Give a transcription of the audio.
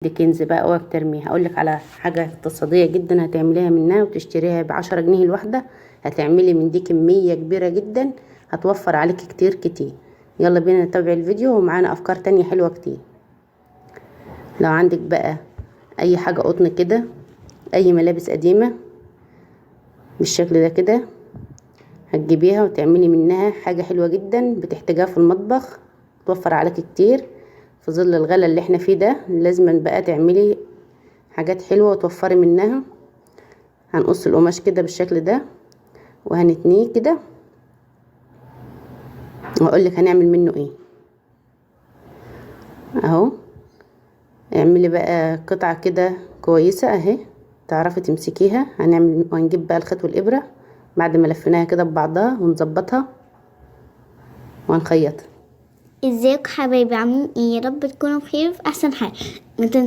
دي كنز بقى اوعك ترميها. هقولك على حاجة اقتصادية جدا هتعمليها منها وتشتريها ب10 جنيه الواحدة. هتعملي من دي كمية كبيرة جدا، هتوفر عليك كتير كتير. يلا بينا نتابع الفيديو ومعانا افكار تانية حلوة كتير. لو عندك بقى اي حاجة قطن كده، اي ملابس قديمة بالشكل ده كده، هتجيبيها وتعملي منها حاجة حلوة جدا بتحتاجها في المطبخ، توفر عليك كتير في ظل الغلا اللي احنا فيه ده. لازم بقى تعملي حاجات حلوة وتوفري منها. هنقص القماش كده بالشكل ده وهنتنيه كده، وهقولك هنعمل منه ايه. اهو اعملي بقى قطعة كده كويسة اهي تعرفي تمسكيها. هنجيب بقى الخيط والابرة بعد ما لفيناها كده ببعضها ونظبطها وهنخيطها. ازيكم حبايبي، عاملين ايه؟ يا رب تكونوا بخير في احسن حال. ما تنسوا